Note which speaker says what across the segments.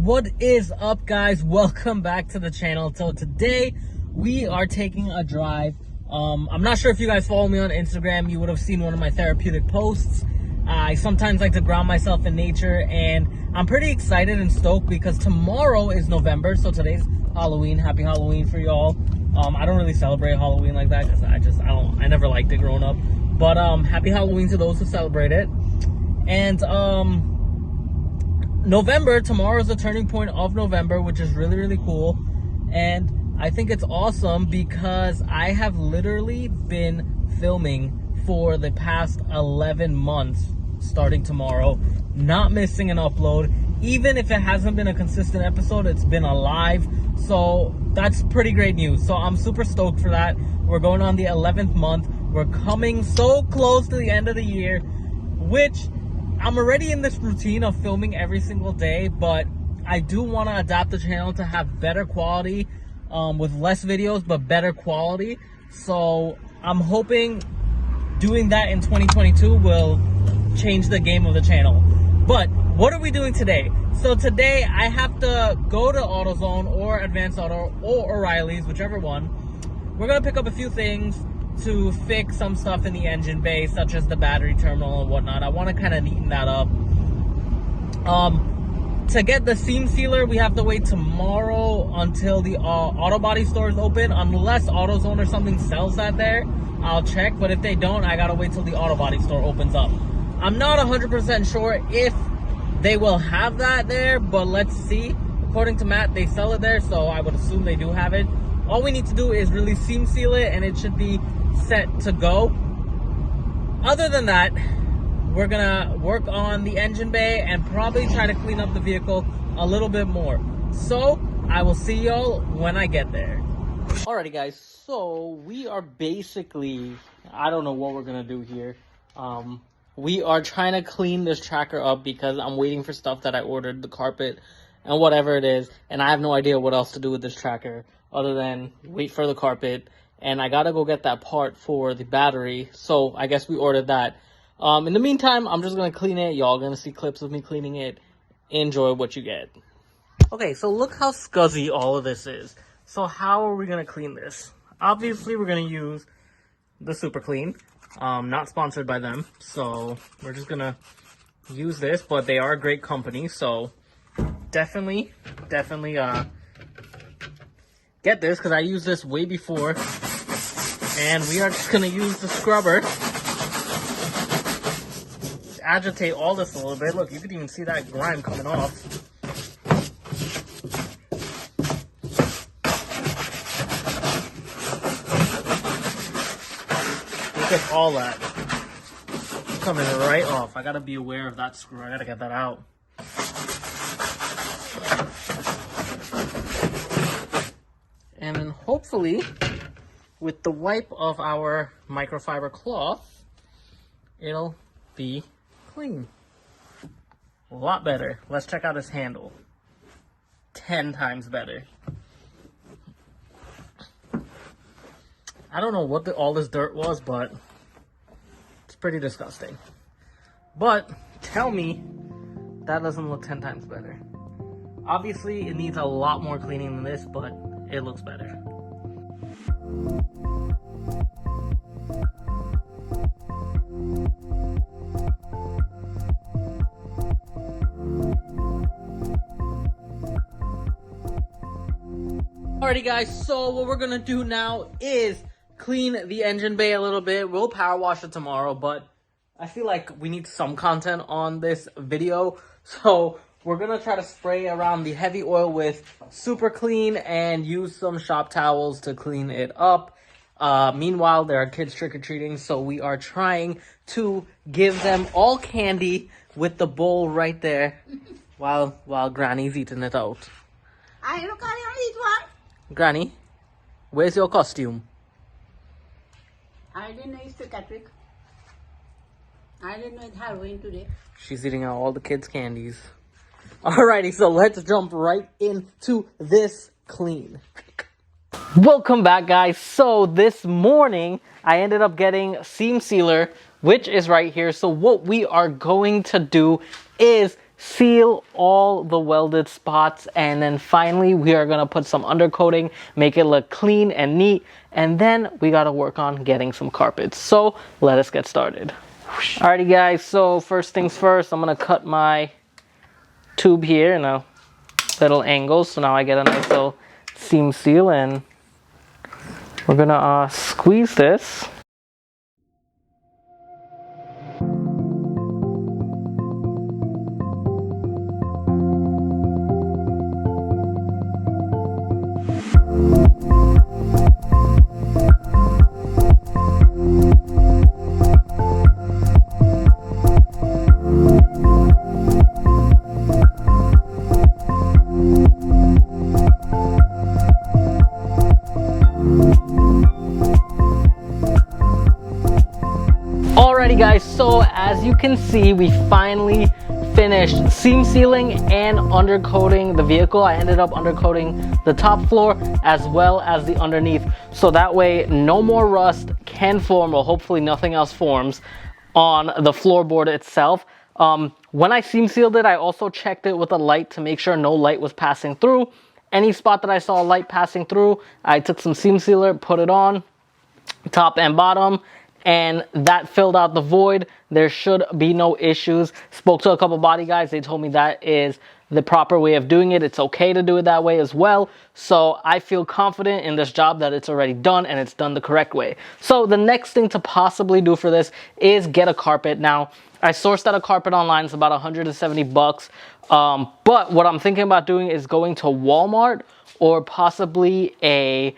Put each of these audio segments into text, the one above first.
Speaker 1: What is up, guys? Welcome back to the channel. So today we are taking a drive. I'm not sure if you guys follow me on Instagram. You would have seen one of my therapeutic posts. I sometimes like to ground myself in nature, and I'm pretty excited and stoked because tomorrow is November. So today's Halloween. Happy Halloween for y'all. I don't really celebrate Halloween like that because I never liked it growing up. But happy Halloween to those who celebrate it. And November, tomorrow is the turning point of November, which is really, really cool. And I think it's awesome because I have literally been filming for the past 11 months, starting tomorrow, not missing an upload. Even if it hasn't been a consistent episode, it's been alive. So that's pretty great news. So I'm super stoked for that. We're going on the 11th month. We're coming so close to the end of the year, which I'm already in this routine of filming every single day, but I do want to adapt the channel to have better quality, with less videos, but better quality. So I'm hoping doing that in 2022 will change the game of the channel. But what are we doing today? So today I have to go to AutoZone or Advanced Auto or O'Reilly's, whichever one. We're going to pick up a few things to fix some stuff in the engine bay, such as the battery terminal and whatnot. I want to kind of neaten that up. To get the seam sealer, we have to wait tomorrow until the auto body stores open, unless AutoZone or something sells that there. I'll check, but if they don't, I gotta wait till the auto body store opens up. I'm not 100% sure if they will have that there, but let's see. According to Matt, they sell it there, so I would assume they do have it. All we need to do is really seam seal it, and it should be set to go. Other than that, we're gonna work on the engine bay and probably try to clean up the vehicle a little bit more. So I will see y'all when I get there. Alrighty, guys, so we are basically, I don't know what we're gonna do here. We are trying to clean this tracker up because I'm waiting for stuff that I ordered, the carpet and whatever it is, and I have no idea what else to do with this tracker other than wait for the carpet. And I gotta go get that part for the battery, so I guess we ordered that. In the meantime, I'm just gonna clean it. Y'all gonna see clips of me cleaning it. Enjoy what you get. Okay, so look how scuzzy all of this is. So how are we gonna clean this? Obviously, we're gonna use the Super Clean. Not sponsored by them, so we're just gonna use this, but they are a great company, so definitely get this, because I used this way before. And we are just gonna use the scrubber to agitate all this a little bit. Look, you can even see that grime coming off. Look at all that coming right off. I gotta be aware of that screw. I gotta get that out. And then hopefully, with the wipe of our microfiber cloth, it'll be clean. A lot better. Let's check out this handle. 10 times better. I don't know what all this dirt was, but it's pretty disgusting. But tell me that doesn't look 10 times better. Obviously, it needs a lot more cleaning than this, but it looks better. Alrighty, guys, so what we're gonna do now is clean the engine bay a little bit. We'll power wash it tomorrow, but I feel like we need some content on this video, so we're gonna try to spray around the heavy oil with Super Clean and use some shop towels to clean it up. Meanwhile, there are kids trick-or-treating, so we are trying to give them all candy with the bowl right there while Granny's eating it out.
Speaker 2: I look at it one.
Speaker 1: Granny, where's your costume?
Speaker 2: I didn't know it's trick-or-treat. I didn't know it's Halloween today.
Speaker 1: She's eating all the kids' candies. Alrighty, so let's jump right into this clean. Welcome back, guys. So this morning, I ended up getting seam sealer, which is right here. So what we are going to do is seal all the welded spots, and then finally we are gonna put some undercoating, make it look clean and neat, and then we gotta work on getting some carpets. So let us get started. Alrighty guys, so first things first, I'm gonna cut my tube here in a little angle, so now I get a nice little seam seal, and we're gonna squeeze this. Alrighty guys, so as you can see, we finally finished seam sealing and undercoating the vehicle. I ended up undercoating the top floor as well as the underneath, so that way no more rust can form, or hopefully nothing else forms on the floorboard itself. When I seam sealed it, I also checked it with a light to make sure no light was passing through. Any spot that I saw light passing through, I took some seam sealer, put it on top and bottom, and that filled out the void. There should be no issues. Spoke to a couple body guys. They told me that is the proper way of doing it. It's okay to do it that way as well. So I feel confident in this job that it's already done and it's done the correct way. So the next thing to possibly do for this is get a carpet. Now, I sourced out a carpet online. It's about 170 bucks. But what I'm thinking about doing is going to Walmart or possibly a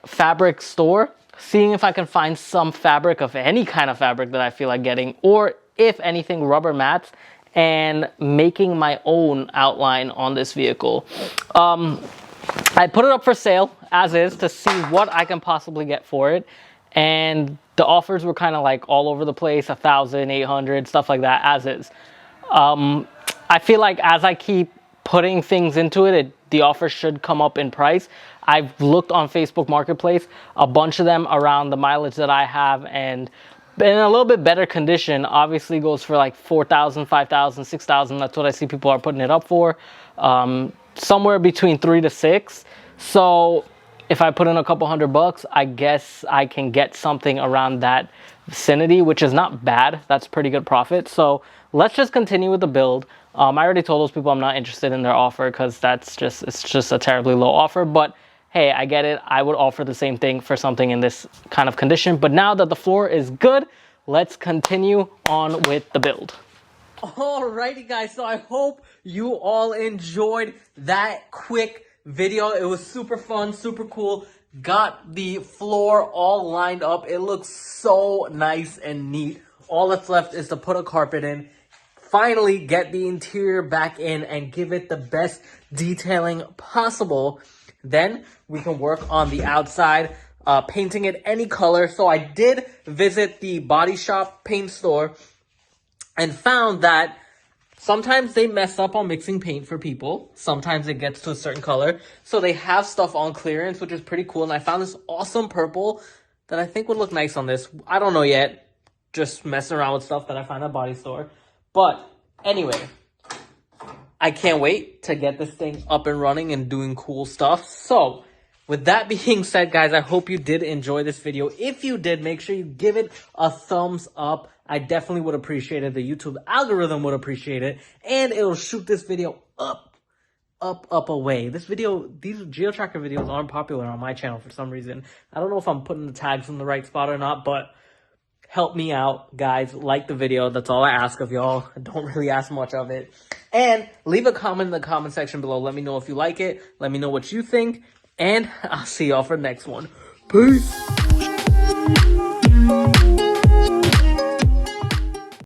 Speaker 1: fabric store, seeing if I can find some fabric of any kind of fabric that I feel like getting, or if anything, rubber mats, and making my own outline on this vehicle. I put it up for sale as is to see what I can possibly get for it, and the offers were kind of like all over the place, 1,000, 800, stuff like that, as is. I feel like as I keep putting things into it, the offer should come up in price. I've looked on Facebook Marketplace, a bunch of them around the mileage that I have, and in a little bit better condition, obviously goes for like 4,000, 5,000, 6,000. That's what I see people are putting it up for. Somewhere between 3 to 6. So if I put in a couple $100, I guess I can get something around that vicinity, which is not bad. That's pretty good profit. So let's just continue with the build. I already told those people I'm not interested in their offer because it's just a terribly low offer. But hey, I get it. I would offer the same thing for something in this kind of condition. But now that the floor is good, let's continue on with the build. Alrighty guys, so I hope you all enjoyed that quick video. It was super fun, super cool. Got the floor all lined up. It looks so nice and neat. All that's left is to put a carpet in, finally get the interior back in, and give it the best detailing possible. Then we can work on the outside, painting it any color. So I did visit the body shop paint store and found that sometimes they mess up on mixing paint for people. Sometimes it gets to a certain color. So they have stuff on clearance, which is pretty cool. And I found this awesome purple that I think would look nice on this. I don't know yet. Just messing around with stuff that I find at a body store. But anyway, I can't wait to get this thing up and running and doing cool stuff. So with that being said, guys, I hope you did enjoy this video. If you did, make sure you give it a thumbs up. I definitely would appreciate it. The YouTube algorithm would appreciate it. And it'll shoot this video up away. These GeoTracker videos aren't popular on my channel for some reason. I don't know if I'm putting the tags in the right spot or not, but help me out, guys. Like the video. That's all I ask of y'all. I don't really ask much of it. And leave a comment in the comment section below. Let me know if you like it. Let me know what you think. And I'll see y'all for the next one. Peace.